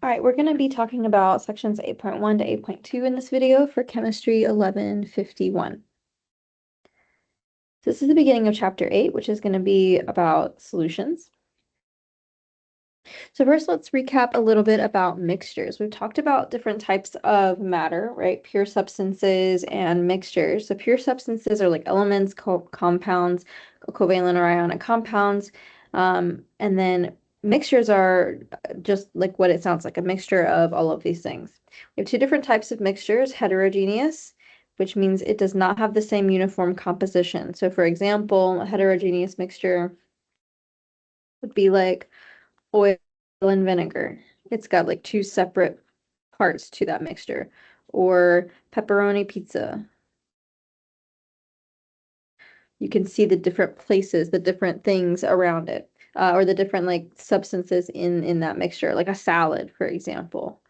All right, we're going to be talking about sections 8.1 to 8.2 in this video for Chemistry 1151. This is the beginning of Chapter 8, which is going to be about solutions. So first, let's recap a little bit about mixtures. We've talked about different types of matter, right? Pure substances and mixtures. So pure substances are like elements, compounds, covalent or ionic compounds. And then mixtures are just like what it sounds like, a mixture of all of these things. We have two different types of mixtures, heterogeneous, which means it does not have the same uniform composition. So for example, a heterogeneous mixture would be like oil and vinegar. It's got like two separate parts to that mixture. Or pepperoni pizza. You can see the different places, the different things around it, or the different like substances in that mixture, like a salad, for example.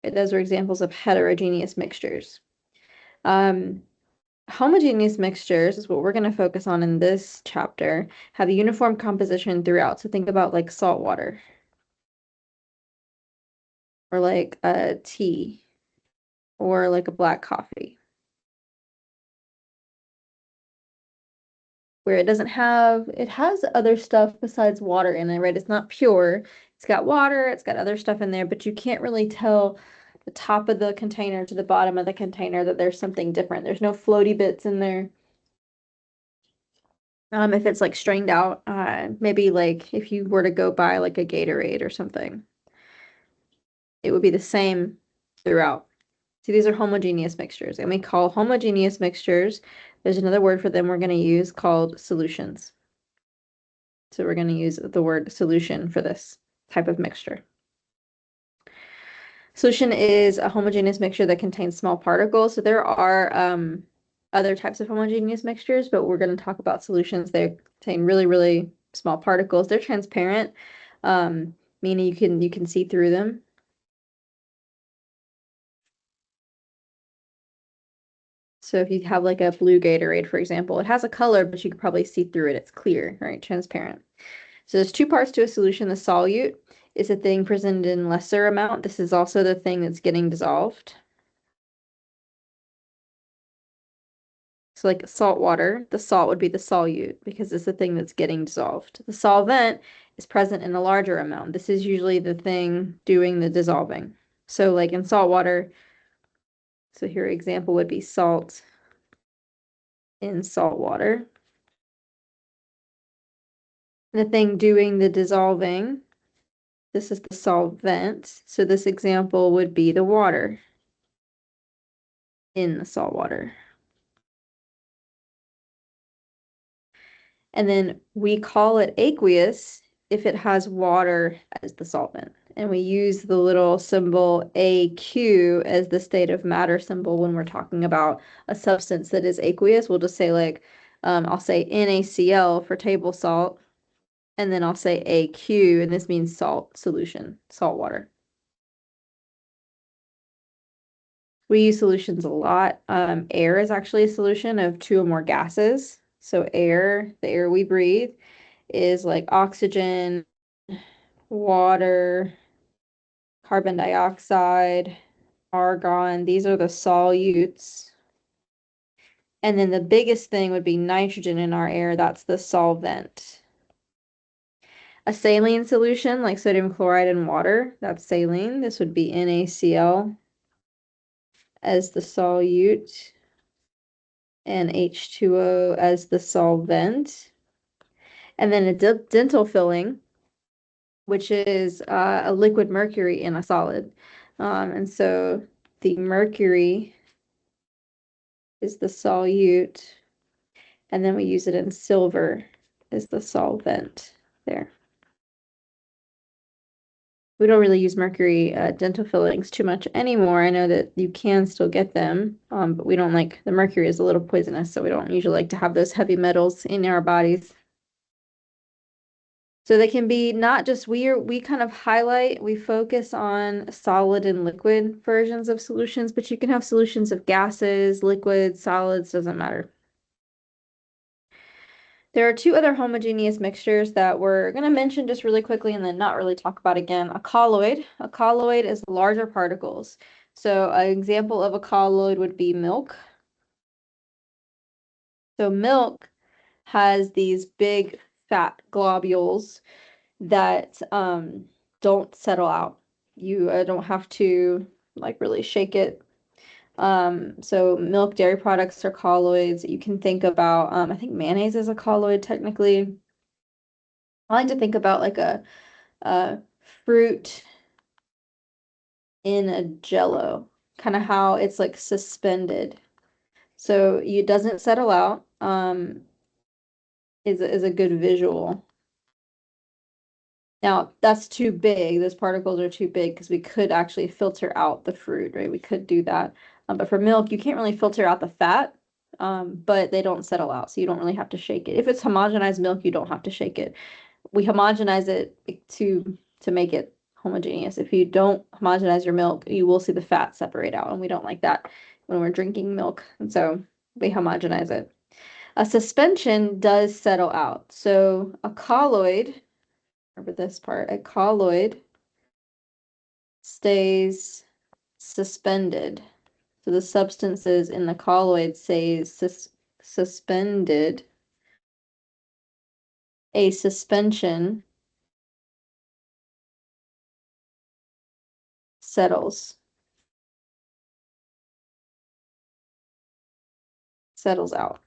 Those are examples of heterogeneous mixtures. Homogeneous mixtures is what we're going to focus on in this chapter, have a uniform composition throughout. So think about like salt water or like a tea or like a black coffee, where it doesn't have, it has other stuff besides water in it, right? It's not pure. It's got water, it's got other stuff in there, but you can't really tell the top of the container to the bottom of the container that there's something different. There's no floaty bits in there. If it's like strained out, maybe like if you were to go buy like a Gatorade or something, it would be the same throughout. See, these are homogeneous mixtures, and we call homogeneous mixtures, there's another word for them we're going to use called solutions. So we're going to use the word solution for this type of mixture. Solution is a homogeneous mixture that contains small particles. So there are other types of homogeneous mixtures, but we're going to talk about solutions. They contain really, really small particles. They're transparent, meaning you can see through them. So if you have like a blue Gatorade, for example, it has a color, but you can probably see through it. It's clear, right? Transparent. So there's two parts to a solution. The solute is a thing presented in lesser amount. This is also the thing that's getting dissolved. So like salt water, the salt would be the solute because it's the thing that's getting dissolved. The solvent is present in a larger amount. This is usually the thing doing the dissolving. So like in salt water, so here example would be salt in salt water. The thing doing the dissolving, this is the solvent. So this example would be the water in the salt water. And then we call it aqueous if it has water as the solvent. And we use the little symbol AQ as the state of matter symbol when we're talking about a substance that is aqueous. We'll just say like, I'll say NaCl for table salt, and then I'll say AQ, and this means salt solution, salt water. We use solutions a lot. Air is actually a solution of two or more gases. So air, the air we breathe, is like oxygen, water, carbon dioxide, argon. These are the solutes. And then the biggest thing would be nitrogen in our air. That's the solvent. A saline solution like sodium chloride and water, that's saline. This would be NaCl as the solute and H2O as the solvent. And then a dental filling, which is a liquid mercury in a solid. And so the mercury is the solute, and then we use it in silver as the solvent there. We don't really use mercury dental fillings too much anymore. I know that you can still get them, but we don't like, the mercury is a little poisonous, so we don't usually like to have those heavy metals in our bodies. So they can be not just, we kind of highlight, we focus on solid and liquid versions of solutions, but you can have solutions of gases, liquids, solids, doesn't matter. There are two other homogeneous mixtures that we're going to mention just really quickly and then not really talk about again. A colloid. A colloid is larger particles. So an example of a colloid would be milk. So milk has these big fat globules that don't settle out. You don't have to like really shake it. So milk, dairy products are colloids. You can think about, I think mayonnaise is a colloid technically. I like to think about like a fruit in a jello, kind of how it's like suspended. So it doesn't settle out, is a good visual. Now, that's too big. Those particles are too big because we could actually filter out the fruit, right? We could do that. But for milk, you can't really filter out the fat, but they don't settle out, so you don't really have to shake it. If it's homogenized milk, you don't have to shake it. We homogenize it to make it homogeneous. If you don't homogenize your milk, you will see the fat separate out, and we don't like that when we're drinking milk. And so we homogenize it. A suspension does settle out. So a colloid, remember this part, a colloid stays suspended. So the substances in the colloid stays suspended. A suspension settles out.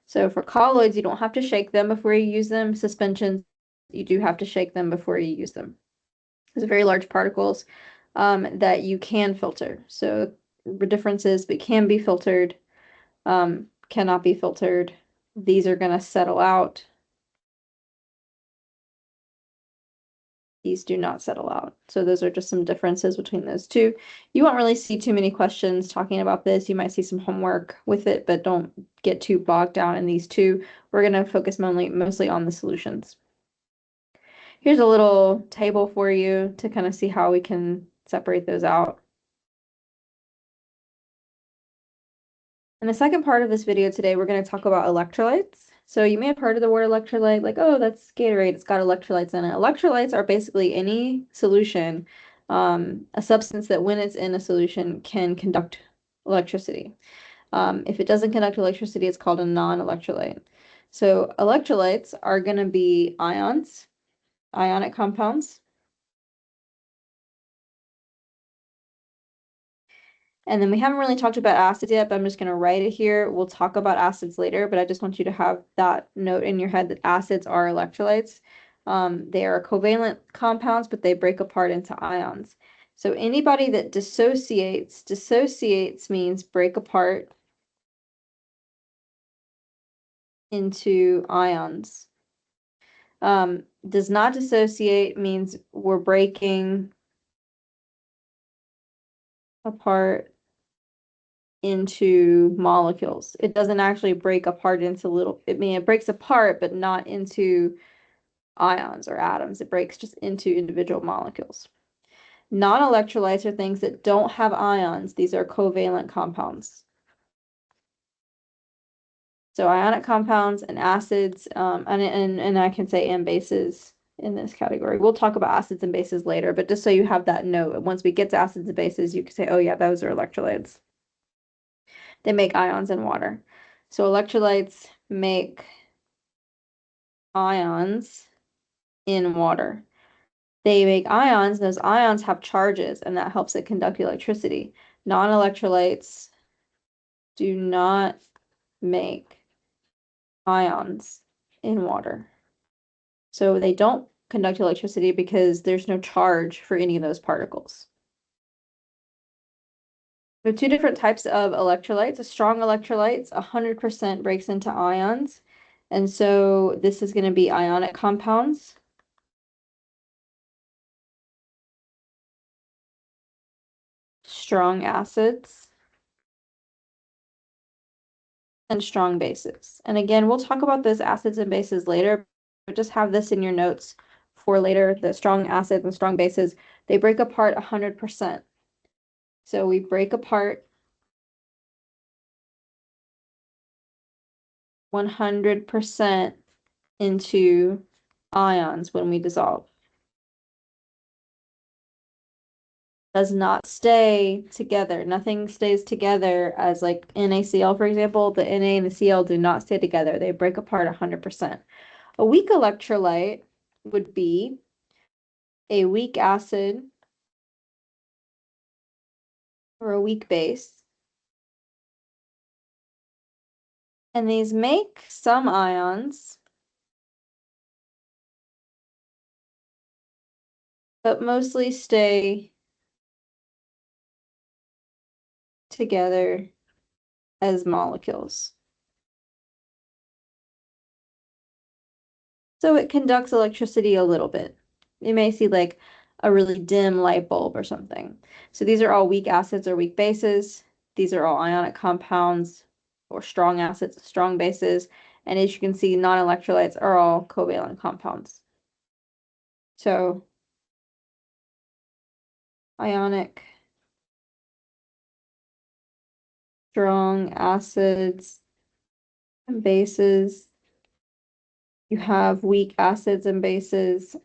So for colloids, you don't have to shake them before you use them. Suspensions, you do have to shake them before you use them. These are very large particles that you can filter. So the difference is they can be filtered, cannot be filtered. These are going to settle out. These do not settle out. So those are just some differences between those two. You won't really see too many questions talking about this. You might see some homework with it, but don't get too bogged down in these two. We're going to focus mostly on the solutions. Here's a little table for you to kind of see how we can separate those out. In the second part of this video today, we're going to talk about electrolytes. So you may have heard of the word electrolyte, like, oh, that's Gatorade, it's got electrolytes in it. Electrolytes are basically any solution, a substance that when it's in a solution can conduct electricity. If it doesn't conduct electricity, it's called a non-electrolyte. So electrolytes are going to be ions, ionic compounds. And then we haven't really talked about acids yet, but I'm just going to write it here. We'll talk about acids later, but I just want you to have that note in your head that acids are electrolytes. They are covalent compounds, but they break apart into ions. So anybody that dissociates means break apart into ions. Does not dissociate means we're breaking apart into molecules. It doesn't actually break apart into it breaks apart, but not into ions or atoms. It breaks just into individual molecules. Non-electrolytes are things that don't have ions. These are covalent compounds. So ionic compounds and acids, and I can say and bases in this category. We'll talk about acids and bases later, but just so you have that note, once we get to acids and bases, you can say, oh yeah, those are electrolytes. They make ions in water. So electrolytes make ions in water. They make ions, and those ions have charges, and that helps it conduct electricity. Non-electrolytes do not make ions in water. So they don't conduct electricity because there's no charge for any of those particles. There are two different types of electrolytes. A strong electrolytes, 100% breaks into ions. And so this is going to be ionic compounds. Strong acids, and strong bases. And again, we'll talk about those acids and bases later, but just have this in your notes for later. The strong acids and strong bases, they break apart 100%. So we break apart 100% into ions when we dissolve. Does not stay together. Nothing stays together as like NaCl, for example. The Na and the Cl do not stay together. They break apart 100%. A weak electrolyte would be a weak acid or a weak base. And these make some ions, but mostly stay together as molecules. So it conducts electricity a little bit. You may see like a really dim light bulb or something. So these are all weak acids or weak bases. These are all ionic compounds or strong acids, strong bases. And as you can see, non-electrolytes are all covalent compounds. So ionic, strong acids and bases. You have weak acids and bases.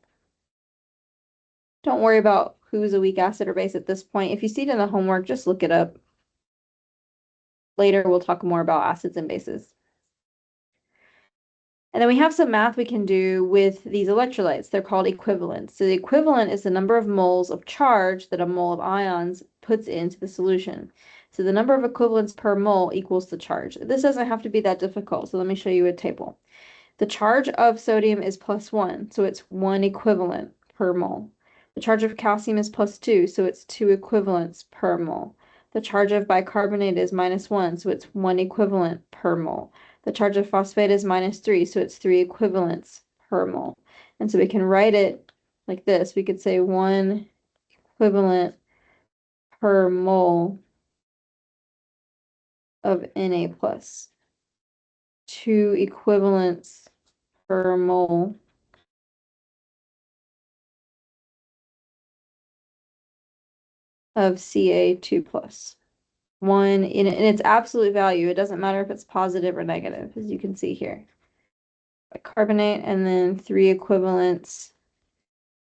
Don't worry about who's a weak acid or base at this point. If you see it in the homework, just look it up. Later, we'll talk more about acids and bases. And then we have some math we can do with these electrolytes. They're called equivalents. So the equivalent is the number of moles of charge that a mole of ions puts into the solution. So the number of equivalents per mole equals the charge. This doesn't have to be that difficult. So let me show you a table. The charge of sodium is +1, so it's 1 equivalent per mole. The charge of calcium is +2, so it's 2 equivalents per mole. The charge of bicarbonate is -1, so it's 1 equivalent per mole. The charge of phosphate is -3, so it's 3 equivalents per mole. And so we can write it like this. We could say 1 equivalent per mole of Na+, 2 equivalents per mole of Ca2+. One in its absolute value. It doesn't matter if it's positive or negative, as you can see here. Bicarbonate, and then 3 equivalents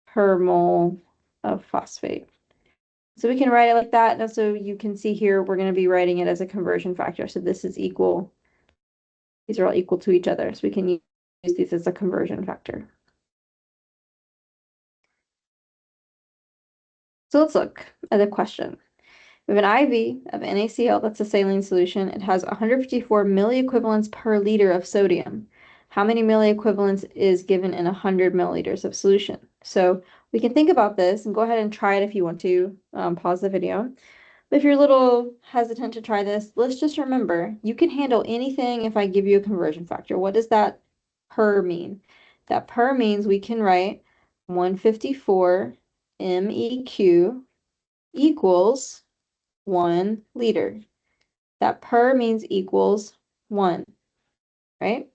per mole of phosphate. So we can write it like that. And so you can see here, we're going to be writing it as a conversion factor. So this is equal. These are all equal to each other. So we can use these as a conversion factor. So let's look at the question. We have an IV of NaCl, that's a saline solution. It has 154 milliequivalents per liter of sodium. How many milliequivalents is given in 100 milliliters of solution? So we can think about this and go ahead and try it if you want to. Pause the video. But if you're a little hesitant to try this, let's just remember, you can handle anything if I give you a conversion factor. What does that per mean? That per means we can write 154 MEQ equals 1 liter. That per means equals 1, right?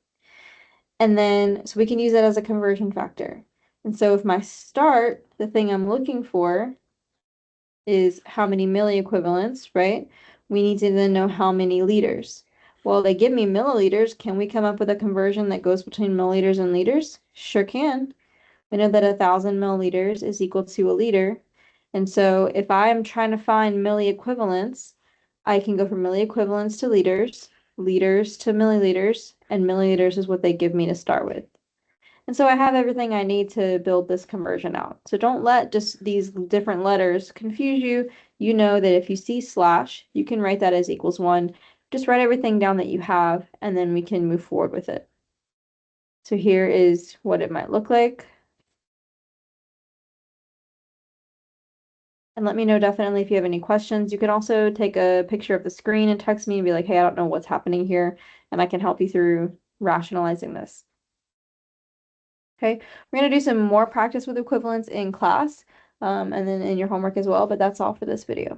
And then, so we can use that as a conversion factor. And so if my start, the thing I'm looking for is how many milliequivalents, right? We need to then know how many liters. Well, they give me milliliters. Can we come up with a conversion that goes between milliliters and liters? Sure can. We know that 1,000 milliliters is equal to a liter. And so if I'm trying to find milliequivalents, I can go from milliequivalents to liters, liters to milliliters, and milliliters is what they give me to start with. And so I have everything I need to build this conversion out. So don't let just these different letters confuse you. You know that if you see slash, you can write that as equals 1. Just write everything down that you have, and then we can move forward with it. So here is what it might look like. And let me know definitely if you have any questions. You can also take a picture of the screen and text me and be like, hey, I don't know what's happening here, and I can help you through rationalizing this. Okay, we're going to do some more practice with equivalents in class, and then in your homework as well, but that's all for this video.